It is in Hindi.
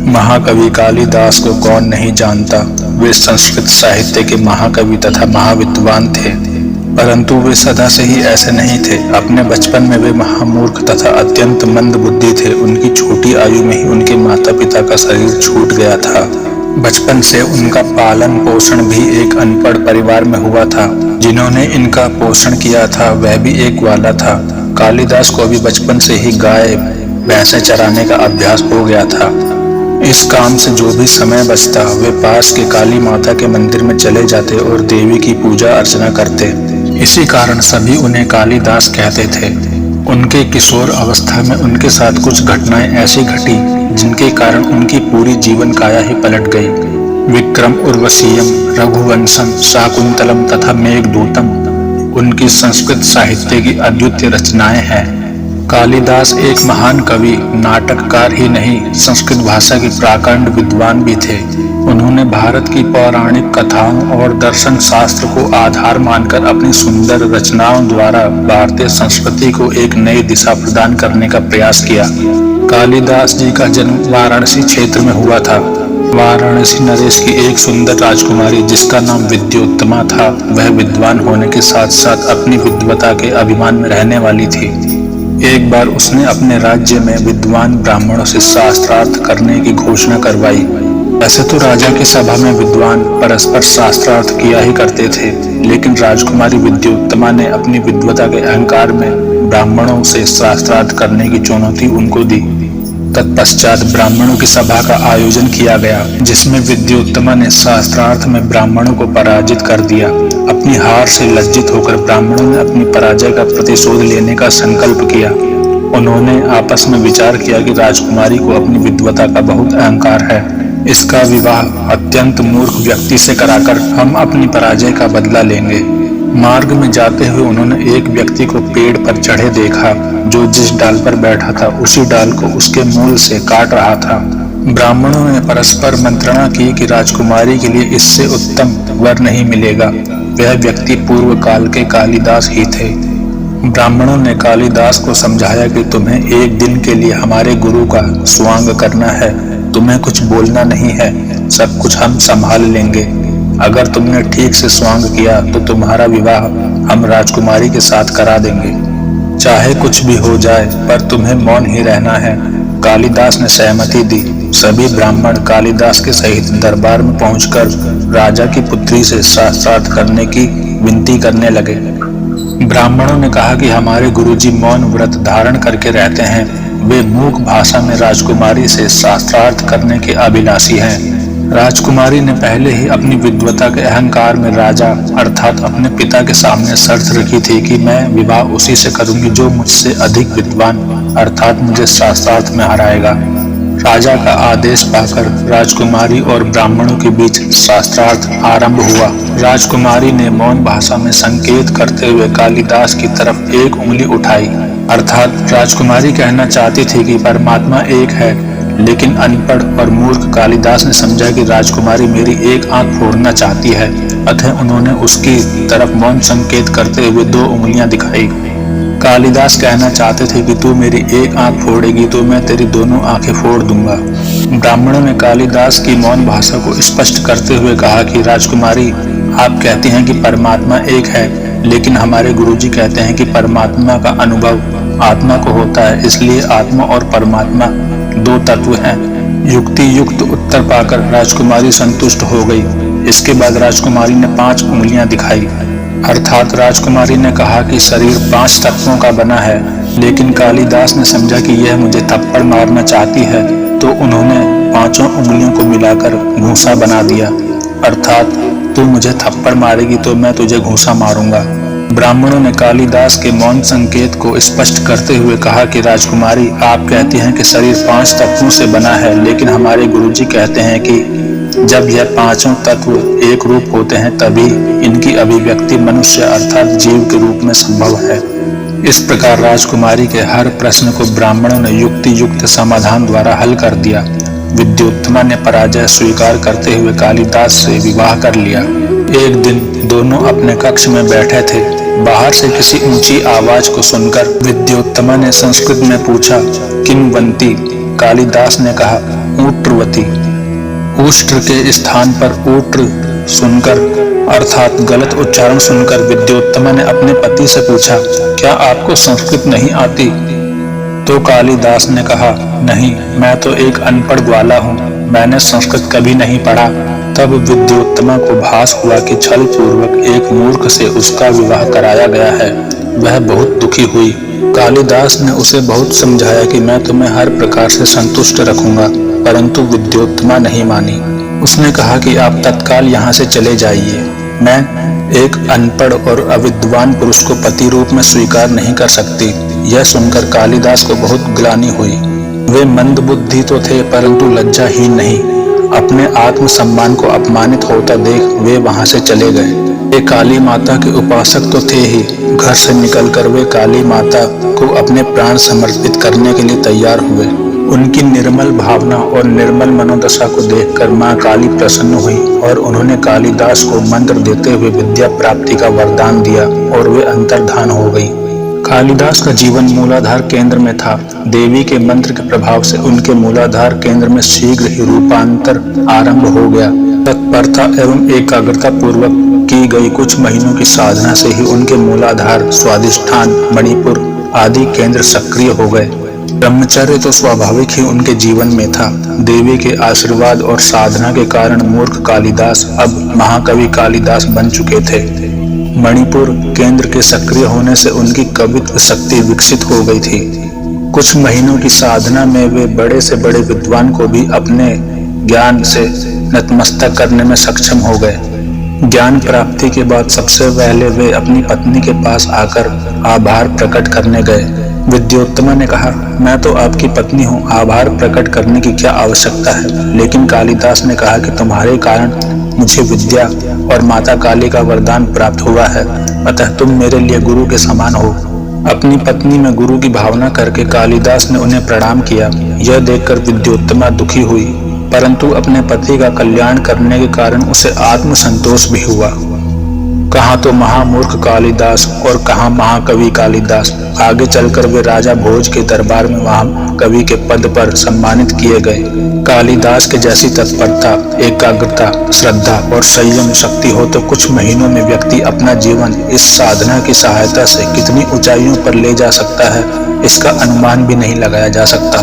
महाकवि कालिदास को कौन नहीं जानता। वे संस्कृत साहित्य के महाकवि तथा महाविद्वान थे, परंतु वे सदा से ही ऐसे नहीं थे। अपने बचपन में वे महामूर्ख तथा अत्यंत मंद बुद्धि थे। उनकी छोटी आयु में ही उनके माता पिता का शरीर छूट गया था। बचपन से उनका पालन पोषण भी एक अनपढ़ परिवार में हुआ था। जिन्होंने इनका पोषण किया था वह भी एक ग्वाला था। कालिदास को भी बचपन से ही गाय भैंसे चराने का अभ्यास हो गया था। इस काम से जो भी समय बचता वे पास के काली माता के मंदिर में चले जाते और देवी की पूजा अर्चना करते। इसी कारण सभी उन्हें कालिदास कहते थे। उनके किशोर अवस्था में उनके साथ कुछ घटनाएं ऐसी घटी जिनके कारण उनकी पूरी जीवन काया ही पलट गई। विक्रम उर्वशीयम, रघुवंशम, शाकुंतलम तथा मेघदूतम उनकी संस्कृत साहित्य की अद्वितीय रचनाएं हैं। कालिदास एक महान कवि, नाटककार ही नहीं, संस्कृत भाषा के प्राकांड विद्वान भी थे। उन्होंने भारत की पौराणिक कथाओं और दर्शन शास्त्र को आधार मानकर अपनी सुंदर रचनाओं द्वारा भारतीय संस्कृति को एक नई दिशा प्रदान करने का प्रयास किया। कालिदास जी का जन्म वाराणसी क्षेत्र में हुआ था। वाराणसी नरेश की एक सुंदर राजकुमारी जिसका नाम विद्योत्तमा था, वह विद्वान होने के साथ साथ अपनी विद्वता के अभिमान में रहने वाली थी। एक बार उसने अपने राज्य में विद्वान ब्राह्मणों से शास्त्रार्थ करने की घोषणा करवाई। वैसे तो राजा की सभा में विद्वान परस्पर शास्त्रार्थ किया ही करते थे, लेकिन राजकुमारी विद्योत्तमा ने अपनी विद्वता के अहंकार में ब्राह्मणों से शास्त्रार्थ करने की चुनौती उनको दी। तत्पश्चात ब्राह्मणों की सभा का आयोजन किया गया, जिसमें विद्योत्तमा ने शास्त्रार्थ में ब्राह्मणों को पराजित कर दिया। अपनी हार से लज्जित होकर ब्राह्मणों ने अपनी पराजय का प्रतिशोध लेने का संकल्प किया। उन्होंने आपस में विचार किया कि राजकुमारी को अपनी विद्वता का बहुत अहंकार है। इसका विवाह अत्यंत मूर्ख व्यक्ति से कराकर हम अपनी पराजय का बदला लेंगे। मार्ग में जाते हुए उन्होंने एक व्यक्ति को पेड़ पर चढ़े देखा, जो जिस डाल पर बैठा था उसी डाल को उसके मूल से काट रहा था। ब्राह्मणों ने परस्पर मंत्रणा की कि राजकुमारी के लिए इससे उत्तम वर नहीं मिलेगा। वह व्यक्ति पूर्व काल के कालिदास ही थे। ब्राह्मणों ने कालिदास को समझाया कि तुम्हें एक दिन के लिए हमारे गुरु का स्वांग करना है। तुम्हें कुछ बोलना नहीं है, सब कुछ हम संभाल लेंगे। अगर तुमने ठीक से स्वांग किया तो तुम्हारा विवाह हम राजकुमारी के साथ करा देंगे। चाहे कुछ भी हो जाए, पर तुम्हें मौन ही रहना है। कालिदास ने सहमति दी। सभी ब्राह्मण कालिदास के सहित दरबार में पहुंचकर राजा की पुत्री से शास्त्रार्थ करने की विनती करने लगे। ब्राह्मणों ने कहा कि हमारे गुरुजी मौन व्रत धारण करके रहते हैं। वे मूक भाषा में राजकुमारी से शास्त्रार्थ करने के अभिलाषी हैं। राजकुमारी ने पहले ही अपनी विद्वता के अहंकार में राजा अर्थात अपने पिता के सामने शर्त रखी थी कि मैं विवाह उसी से करूंगी जो मुझसे अधिक विद्वान अर्थात मुझे शास्त्रार्थ में हराएगा। राजा का आदेश पाकर राजकुमारी और ब्राह्मणों के बीच शास्त्रार्थ आरंभ हुआ। राजकुमारी ने मौन भाषा में संकेत करते हुए कालिदास की तरफ एक उंगली उठाई, अर्थात राजकुमारी कहना चाहती थी कि परमात्मा एक है। लेकिन अनपढ़ और मूर्ख कालिदास ने समझा कि राजकुमारी मेरी एक आंख फोड़ना चाहती है, अतः उन्होंने उसकी तरफ मौन संकेत करते हुए दो उंगलियां दिखाई। कालिदास कहना चाहते थे कि तू मेरी एक आंख फोड़ेगी तो मैं तेरी दोनों आंखें फोड़ दूंगा। ब्राह्मणों ने कालिदास की मौन भाषा को स्पष्ट करते हुए कहा कि राजकुमारी, आप कहती हैं कि परमात्मा एक है, लेकिन हमारे गुरुजी कहते हैं कि परमात्मा का अनुभव आत्मा को होता है, इसलिए आत्मा और परमात्मा दो तत्व हैं। युक्ति युक्त उत्तर पाकर राजकुमारी संतुष्ट हो गई। इसके बाद राजकुमारी ने 5 उंगलियां दिखाई, अर्थात राजकुमारी ने कहा कि शरीर 5 तत्वों का बना है। लेकिन कालिदास ने समझा कि यह मुझे थप्पड़ मारना चाहती है, तो उन्होंने 5 उंगलियों को मिलाकर घूंसा बना दिया, अर्थात तू मुझे थप्पड़ मारेगी तो मैं तुझे घूंसा मारूंगा। ब्राह्मणों ने कालिदास के मौन संकेत को स्पष्ट करते हुए कहा कि राजकुमारी, आप कहती हैं कि शरीर 5 तत्वों से बना है, लेकिन हमारे गुरुजी कहते हैं कि जब यह 5 तत्व एक रूप होते हैं तभी इनकी अभिव्यक्ति मनुष्य अर्थात जीव के रूप में संभव है। इस प्रकार राजकुमारी के हर प्रश्न को ब्राह्मणों ने युक्ति युक्त समाधान द्वारा हल कर दिया। विद्योत्तमा ने पराजय स्वीकार करते हुए कालिदास से विवाह कर लिया। एक दिन दोनों अपने कक्ष में बैठे थे। बाहर से किसी ऊंची आवाज को सुनकर विद्योत्तमा ने संस्कृत में पूछा, किंवंती, कालिदास ने कहा, ऊष्ट्रवती। उष्ट्र के स्थान पर ऊट्र सुनकर अर्थात गलत उच्चारण सुनकर विद्योत्तमा ने अपने पति से पूछा, क्या आपको संस्कृत नहीं आती? तो कालिदास ने कहा, नहीं, मैं तो एक अनपढ़ ग्वाला हूँ, मैंने संस्कृत कभी नहीं पढ़ा। तब विद्योत्तमा को भास हुआ कि छल पूर्वक एक मूर्ख से उसका विवाह कराया गया है। वह बहुत दुखी हुई। कालिदास ने उसे बहुत समझाया कि मैं तुम्हें हर प्रकार से संतुष्ट रखूंगा, परंतु विद्योत्तमा नहीं मानी। उसने कहा कि आप तत्काल यहाँ से चले जाइए। मैं एक अनपढ़ और अविद्वान पुरुष को पति रूप में स्वीकार नहीं कर सकती। यह सुनकर कालिदास को बहुत ग्लानि हुई। वे मंद बुद्धि तो थे परंतु लज्जाहीन नहीं। अपने आत्म सम्मान को अपमानित होता देख वे वहां से चले गए। वे काली माता के उपासक तो थे ही, घर से निकलकर वे काली माता को अपने प्राण समर्पित करने के लिए तैयार हुए। उनकी निर्मल भावना और निर्मल मनोदशा को देखकर मां काली प्रसन्न हुई और उन्होंने कालिदास को मंत्र देते हुए विद्या प्राप्ति का वरदान दिया और वे अंतर्धान हो गई। कालिदास का जीवन मूलाधार केंद्र में था। देवी के मंत्र के प्रभाव से उनके मूलाधार केंद्र में शीघ्र ही रूपांतर आरंभ हो गया। तत्परता एवं एकाग्रता पूर्वक की गई कुछ महीनों की साधना से ही उनके मूलाधार, स्वादिष्ठान, मणिपुर आदि केंद्र सक्रिय हो गए। ब्रह्मचर्य तो स्वाभाविक ही उनके जीवन में था। देवी के आशीर्वाद और साधना के कारण मूर्ख कालिदास अब महाकवि कालिदास बन चुके थे। मणिपुर केंद्र के सक्रिय होने से उनकी कवित्व शक्ति विकसित हो गई थी। कुछ महीनों की साधना में वे बड़े से बड़े विद्वान को भी अपने ज्ञान से नतमस्तक करने में सक्षम हो गए। ज्ञान प्राप्ति के बाद सबसे पहले वे अपनी पत्नी के पास आकर आभार प्रकट करने गए। विद्योत्तमा ने कहा, मैं तो आपकी पत्नी हूँ, आभार प्रकट करने की क्या आवश्यकता है? लेकिन कालिदास ने कहा कि तुम्हारे कारण मुझे विद्या और माता काली का वरदान प्राप्त हुआ है, अतः तुम मेरे लिए गुरु के समान हो। अपनी पत्नी में गुरु की भावना करके कालिदास ने उन्हें प्रणाम किया। यह देखकर विद्योत्तमा दुखी हुई, परंतु अपने पति का कल्याण करने के कारण उसे आत्मसंतोष भी हुआ। कहाँ तो महामूर्ख कालिदास और कहाँ महाकवि कालिदास। आगे चलकर वे राजा भोज के दरबार में महाकवि के पद पर सम्मानित किए गए। कालिदास के जैसी तत्परता, एकाग्रता, श्रद्धा और संयम शक्ति हो तो कुछ महीनों में व्यक्ति अपना जीवन इस साधना की सहायता से कितनी ऊंचाइयों पर ले जा सकता है, इसका अनुमान भी नहीं लगाया जा सकता।